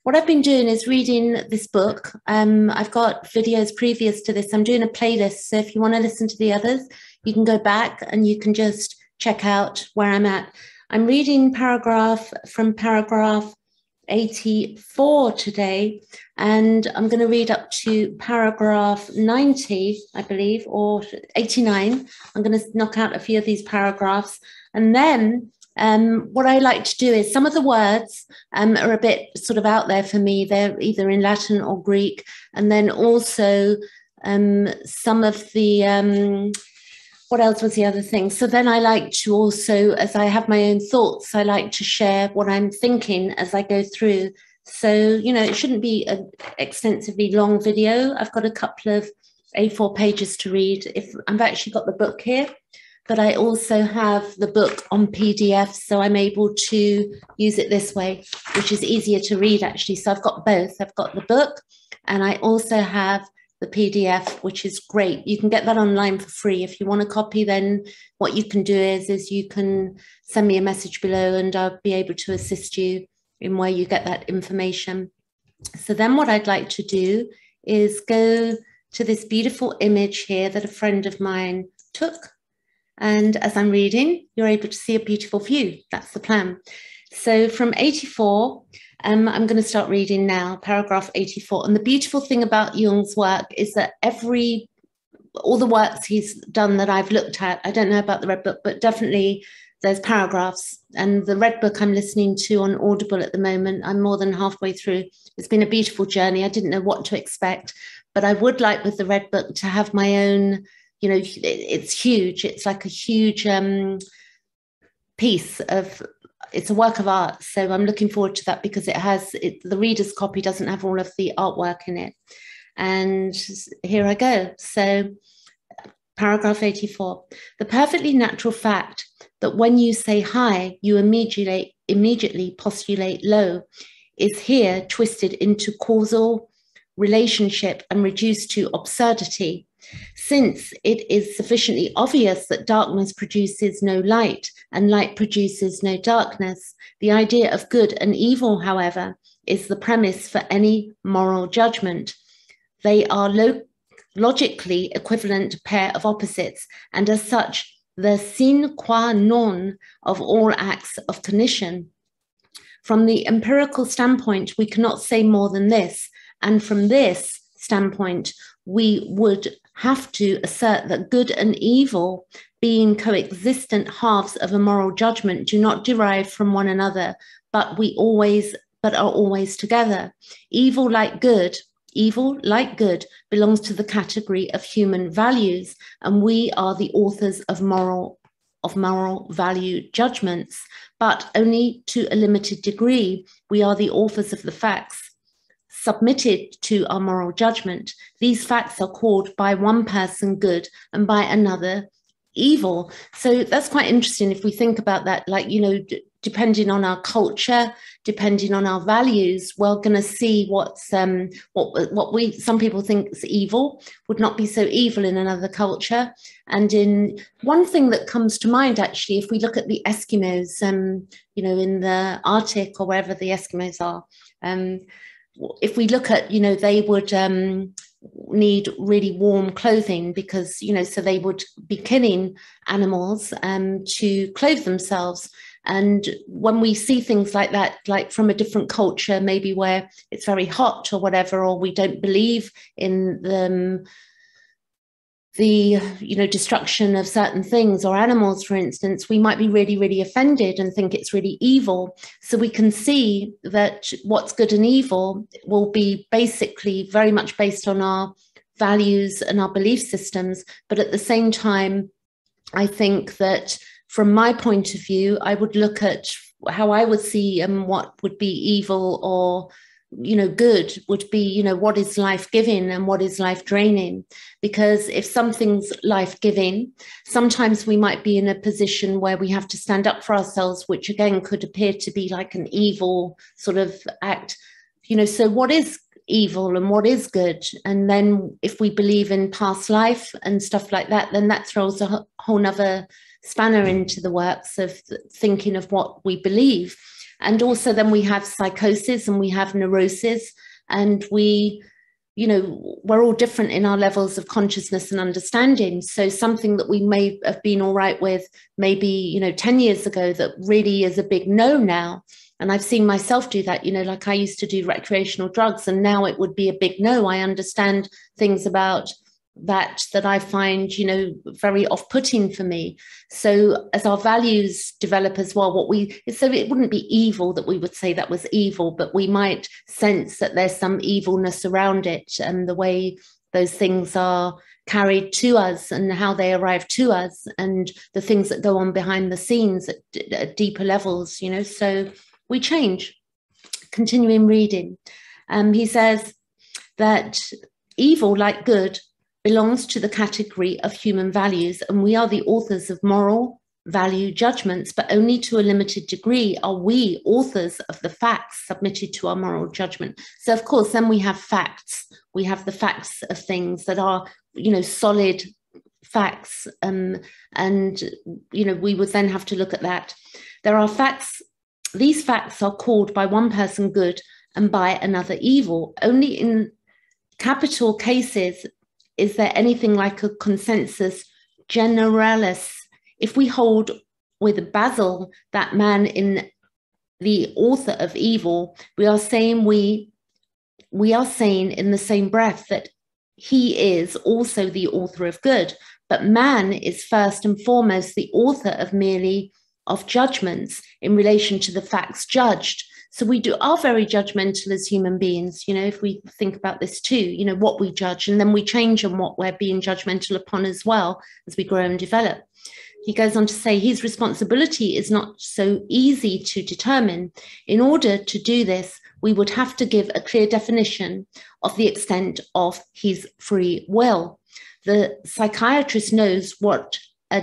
what I've been doing is reading this book. I've got videos previous to this. I'm doing a playlist. So if you want to listen to the others, you can go back and you can just check out where I'm at. I'm reading paragraph 84 today, and I'm going to read up to paragraph 90, I believe, or 89. I'm going to knock out a few of these paragraphs. And then what I like to do is some of the words are a bit sort of out there for me. They're either in Latin or Greek. And then also some of the, what else was the other thing? So then I like to also, as I have my own thoughts, I like to share what I'm thinking as I go through. So, you know, it shouldn't be an extensively long video. I've got a couple of A4 pages to read. I've actually got the book here, but I also have the book on PDF, so I'm able to use it this way, which is easier to read actually. So I've got both. I've got the book and I also have the PDF, which is great. You can get that online for free. If you want a copy, then what you can do is you can send me a message below and I'll be able to assist you in where you get that information. So then what I'd like to do is go to this beautiful image here that a friend of mine took. And as I'm reading, you're able to see a beautiful view. That's the plan. So from 84, I'm going to start reading now, paragraph 84. And the beautiful thing about Jung's work is that all the works he's done that I've looked at, I don't know about the Red Book, but definitely there's paragraphs. And the Red Book I'm listening to on Audible at the moment, I'm more than halfway through. It's been a beautiful journey. I didn't know what to expect, but I would like with the Red Book to have my own, you know, it's huge. It's like a huge piece of, it's a work of art. So I'm looking forward to that because the reader's copy doesn't have all of the artwork in it. And here I go. So paragraph 84, the perfectly natural fact that when you say hi, you immediately postulate low is here twisted into causal relationship and reduced to absurdity. Since it is sufficiently obvious that darkness produces no light and light produces no darkness, the idea of good and evil, however, is the premise for any moral judgment. They are logically equivalent pair of opposites, and as such, the sine qua non of all acts of cognition. From the empirical standpoint, we cannot say more than this, and from this standpoint, we would have to assert that good and evil, being coexistent halves of a moral judgment, do not derive from one another, but are always together. Evil, like good, belongs to the category of human values, and we are the authors of moral value judgments, but only to a limited degree. We are the authors of the facts submitted to our moral judgment. These facts are called by one person good and by another evil. So that's quite interesting if we think about that, like, you know, depending on our culture, depending on our values, we're going to see what's some people think is evil would not be so evil in another culture. And in one thing that comes to mind, actually, if we look at the Eskimos, you know, in the Arctic or wherever the Eskimos are, if we look at, you know, they would need really warm clothing because, you know, so they would be killing animals to clothe themselves. And when we see things like that, like from a different culture, maybe where it's very hot or whatever, or we don't believe in the you know, destruction of certain things or animals, for instance, we might be really, really offended and think it's really evil. So we can see that what's good and evil will be basically very much based on our values and our belief systems. But at the same time, I think that from my point of view, I would look at how I would see what would be evil or, you know, good would be, you know, what is life-giving and what is life-draining. Because if something's life-giving, sometimes we might be in a position where we have to stand up for ourselves, which again could appear to be like an evil sort of act. You know, so what is evil and what is good? And then if we believe in past life and stuff like that, then that throws a whole nother spanner into the works of thinking of what we believe. And also then we have psychosis and we have neurosis, and we, you know, we're all different in our levels of consciousness and understanding. So something that we may have been all right with maybe, you know, 10 years ago that really is a big no now. And I've seen myself do that, you know, like I used to do recreational drugs, and now it would be a big no. I understand things about that I find, you know, very off-putting for me. So as our values develop as well, so it wouldn't be evil that we would say that was evil, but we might sense that there's some evilness around it, and the way those things are carried to us and how they arrive to us, and the things that go on behind the scenes at deeper levels, you know. So we change. Continuing reading. He says that evil, like good, belongs to the category of human values, and we are the authors of moral value judgments, but only to a limited degree are we authors of the facts submitted to our moral judgment. So of course, then we have facts. We have the facts of things that are, you know, solid facts, and, you know, we would then have to look at that. There are facts. These facts are called by one person good and by another evil. Only in capital cases is there anything like a consensus generalis. If we hold with Basil, that man in the author of evil, we are saying in the same breath that he is also the author of good. But man is first and foremost the author of merely of judgments in relation to the facts judged. So we are very judgmental as human beings, you know, if we think about this too, you know, what we judge, and then we change on what we're being judgmental upon as well as we grow and develop. He goes on to say his responsibility is not so easy to determine. In order to do this, we would have to give a clear definition of the extent of his free will. The psychiatrist knows what a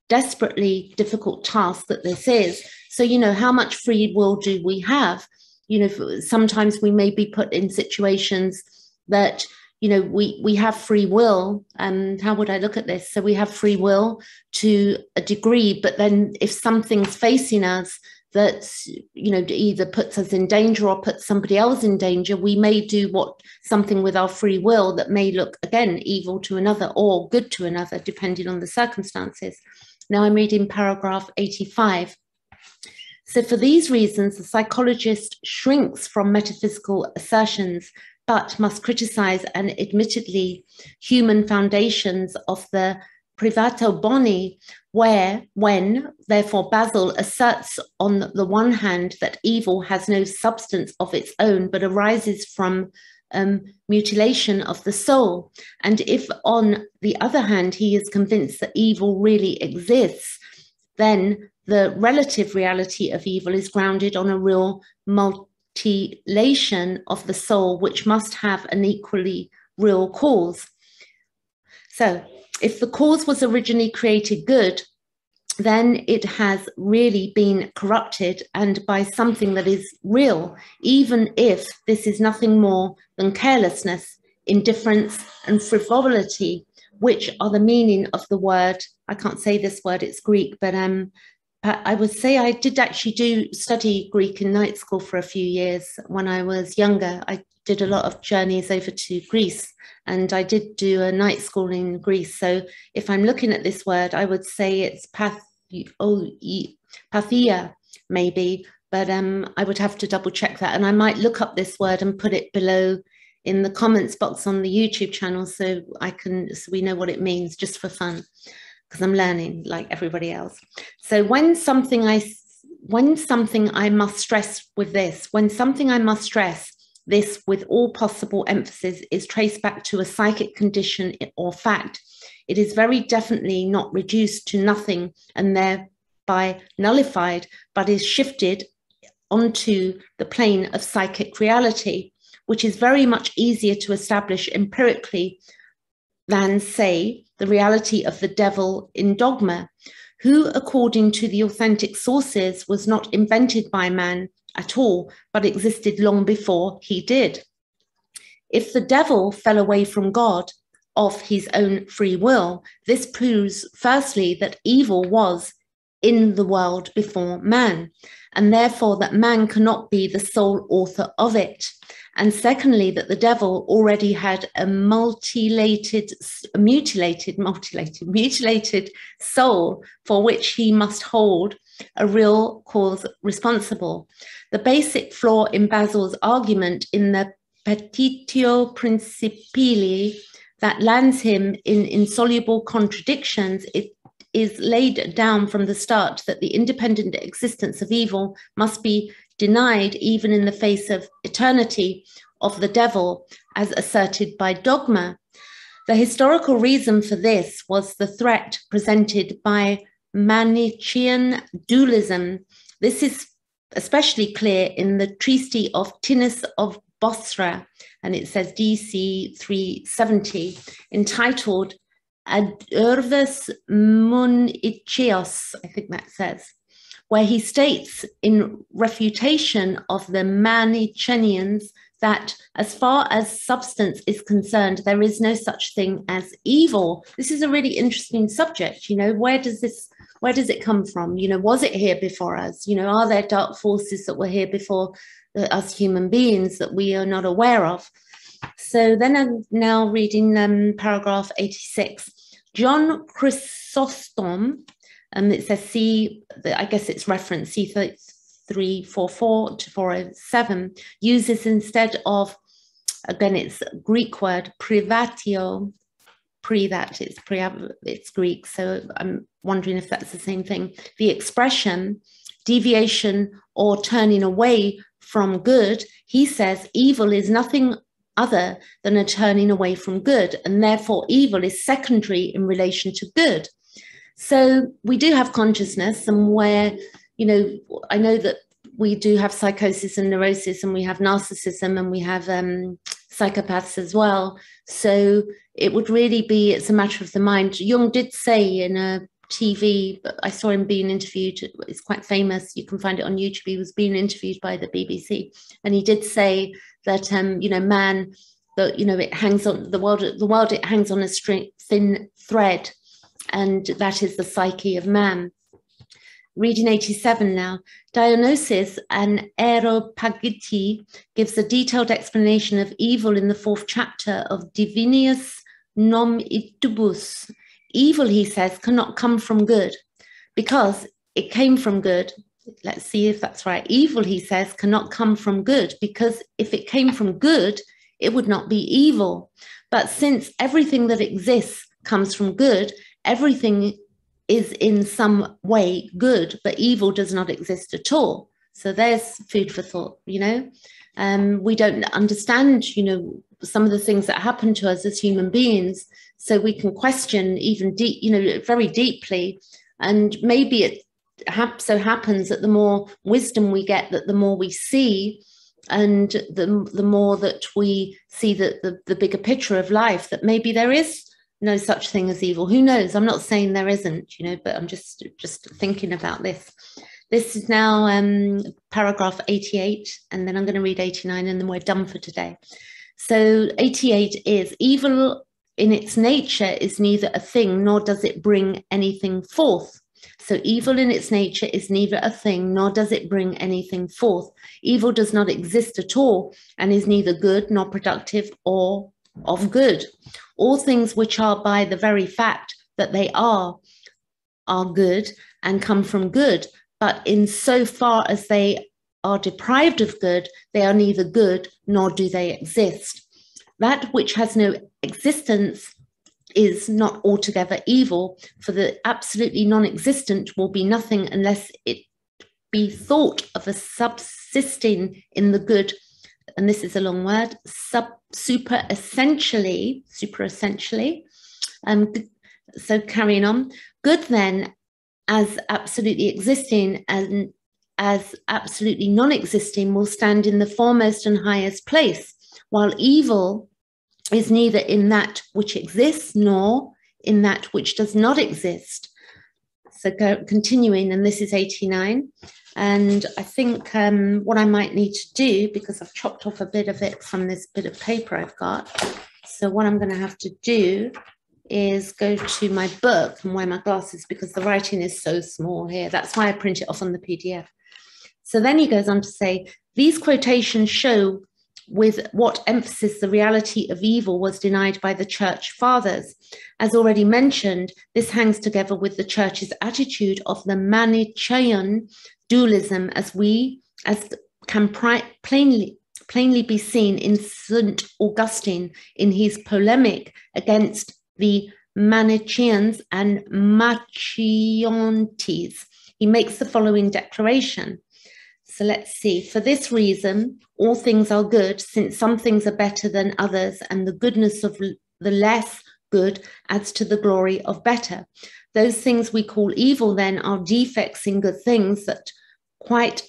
desperately difficult task that this is. So, you know, how much free will do we have? You know, sometimes we may be put in situations that, you know, we have free will. How would I look at this? So we have free will to a degree, but then if something's facing us that, you know, either puts us in danger or puts somebody else in danger, we may do something with our free will that may look, again, evil to another or good to another, depending on the circumstances. Now I'm reading paragraph 85. So for these reasons, the psychologist shrinks from metaphysical assertions, but must criticize and admittedly human foundations of the privato boni, when, therefore, Basil asserts on the one hand that evil has no substance of its own, but arises from mutilation of the soul. And if, on the other hand, he is convinced that evil really exists, then the relative reality of evil is grounded on a real mutilation of the soul, which must have an equally real cause. So if the cause was originally created good, then it has really been corrupted, and by something that is real, even if this is nothing more than carelessness, indifference, and frivolity, which are the meaning of the word. I can't say this word, it's Greek, but I would say I did actually study Greek in night school for a few years when I was younger. I did a lot of journeys over to Greece, and I did do a night school in Greece. So if I'm looking at this word, I would say it's pathia, maybe, but I would have to double check that. And I might look up this word and put it below in the comments box on the YouTube channel so we know what it means, just for fun, because I'm learning like everybody else. So when something I must stress this with all possible emphasis is traced back to a psychic condition or fact, it is very definitely not reduced to nothing and thereby nullified, but is shifted onto the plane of psychic reality, which is very much easier to establish empirically than, say, the reality of the devil in dogma, who, according to the authentic sources, was not invented by man at all, but existed long before he did. If the devil fell away from God of his own free will, this proves, firstly, that evil was in the world before man, and therefore that man cannot be the sole author of it. And secondly, that the devil already had a mutilated soul for which he must hold a real cause responsible. The basic flaw in Basil's argument in the Petitio Principii that lands him in insoluble contradictions, it is laid down from the start that the independent existence of evil must be denied even in the face of eternity of the devil, as asserted by dogma. The historical reason for this was the threat presented by Manichaean dualism. This is especially clear in the treatise of Tinnus of Bosra, and it says DC 370, entitled Ad Urbis Municheos, I think that says, where he states in refutation of the Manichaeans that as far as substance is concerned, there is no such thing as evil. This is a really interesting subject. You know, where does it come from? You know, was it here before us? You know, are there dark forces that were here before us human beings that we are not aware of? So then I'm now reading paragraph 86. John Chrysostom, it says I guess it's reference C344 to 407, uses instead of, again, it's a Greek word, privatio, it's Greek, so I'm wondering if that's the same thing. The expression deviation or turning away from good, he says evil is nothing other than a turning away from good, and therefore evil is secondary in relation to good. So we do have consciousness, and where, you know, I know that we do have psychosis and neurosis, and we have narcissism, and we have psychopaths as well. So it would really be, it's a matter of the mind. Jung did say in a TV, but I saw him being interviewed, it's quite famous, you can find it on YouTube, he was being interviewed by the BBC, and he did say that, you know, man, that, you know, it hangs on, the world, it hangs on a thin thread, and that is the psyche of man. Reading 87 now. Dionysius and Areopagite gives a detailed explanation of evil in the 4th chapter of Divinius Nom Itubus. Evil, he says, cannot come from good because it came from good. Let's see if that's right. Evil, he says, cannot come from good because if it came from good, it would not be evil. But since everything that exists comes from good, everything is in some way good, but evil does not exist at all. So there's food for thought, you know. We don't understand, you know, some of the things that happen to us as human beings, so we can question even deep, you know, very deeply. And maybe it so happens that the more wisdom we get, that the more we see, and the more that we see the bigger picture of life, that maybe there is no such thing as evil. Who knows? I'm not saying there isn't, you know, but I'm just thinking about this. This is now paragraph 88, and then I'm going to read 89, and then we're done for today. So 88 is, evil in its nature is neither a thing nor does it bring anything forth. So evil in its nature is neither a thing nor does it bring anything forth. Evil does not exist at all and is neither good nor productive or of good. All things which are by the very fact that they are good and come from good, but in so far as they are deprived of good, they are neither good nor do they exist. That which has no existence is not altogether evil, for the absolutely non-existent will be nothing unless it be thought of as subsisting in the good, and this is a long word, super essentially. So carrying on, good then as absolutely existing and as absolutely non-existing will stand in the foremost and highest place, while evil is neither in that which exists nor in that which does not exist. So continuing, and this is 89. And I think what I might need to do, because I've chopped off a bit of it from this bit of paper I've got. So what I'm going to have to do is go to my book and wear my glasses because the writing is so small here. That's why I print it off on the PDF. So then he goes on to say, these quotations show with what emphasis the reality of evil was denied by the church fathers. As already mentioned, this hangs together with the church's attitude of the Manichaean dualism, as can plainly be seen in St. Augustine in his polemic against the Manichaeans and Marciontes. He makes the following declaration. So let's see. For this reason, all things are good, since some things are better than others, and the goodness of the less good adds to the glory of better. Those things we call evil, then, are defects in good things that quite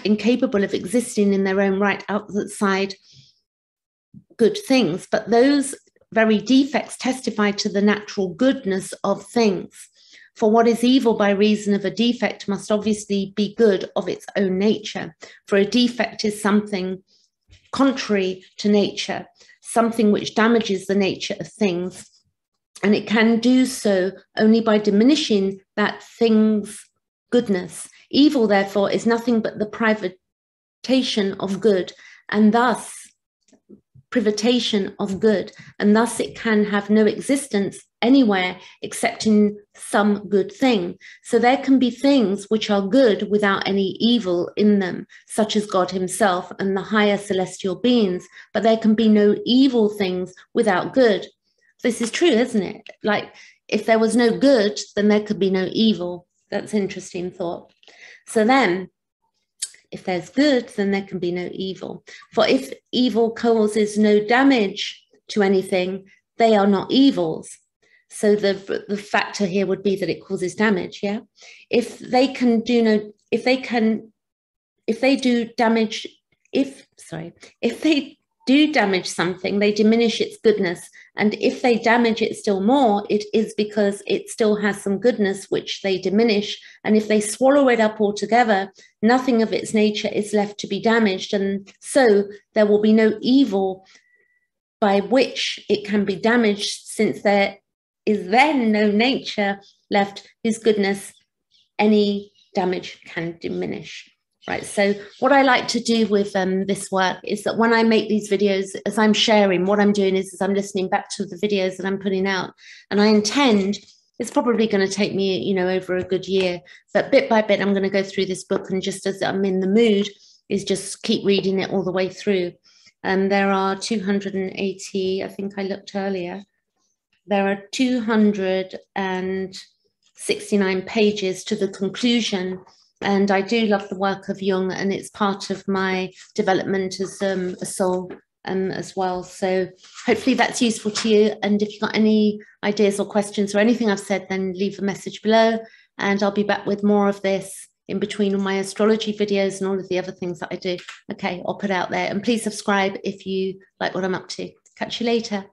incapable of existing in their own right outside good things. But those very defects testify to the natural goodness of things. For what is evil by reason of a defect must obviously be good of its own nature, for a defect is something contrary to nature, something which damages the nature of things, and it can do so only by diminishing that thing's goodness. Evil, therefore, is nothing but the privation of good, and thus it can have no existence anywhere except in some good thing. So there can be things which are good without any evil in them, such as God himself and the higher celestial beings, but there can be no evil things without good. This is true, isn't it? Like, if there was no good, then there could be no evil. That's an interesting thought. So then, if there's good, then there can be no evil. For if evil causes no damage to anything, they are not evils. So the factor here would be that it causes damage, yeah? If they do damage something, they diminish its goodness. And if they damage it still more, it is because it still has some goodness which they diminish. And if they swallow it up altogether, nothing of its nature is left to be damaged. And so there will be no evil by which it can be damaged, since there is then no nature left whose goodness any damage can diminish. Right, so what I like to do with this work is that when I make these videos, as I'm sharing, what I'm doing is I'm listening back to the videos that I'm putting out, and I intend, it's probably going to take me, you know, over a good year, but bit by bit, I'm going to go through this book, and just as I'm in the mood, is just keep reading it all the way through. There are 280, I think I looked earlier, there are 269 pages to the conclusion. And I do love the work of Jung, and it's part of my development as a soul as well. So hopefully that's useful to you. And if you've got any ideas or questions or anything I've said, then leave a message below, and I'll be back with more of this in between all my astrology videos and all of the other things that I do. Okay, I'll put out there. And please subscribe if you like what I'm up to. Catch you later.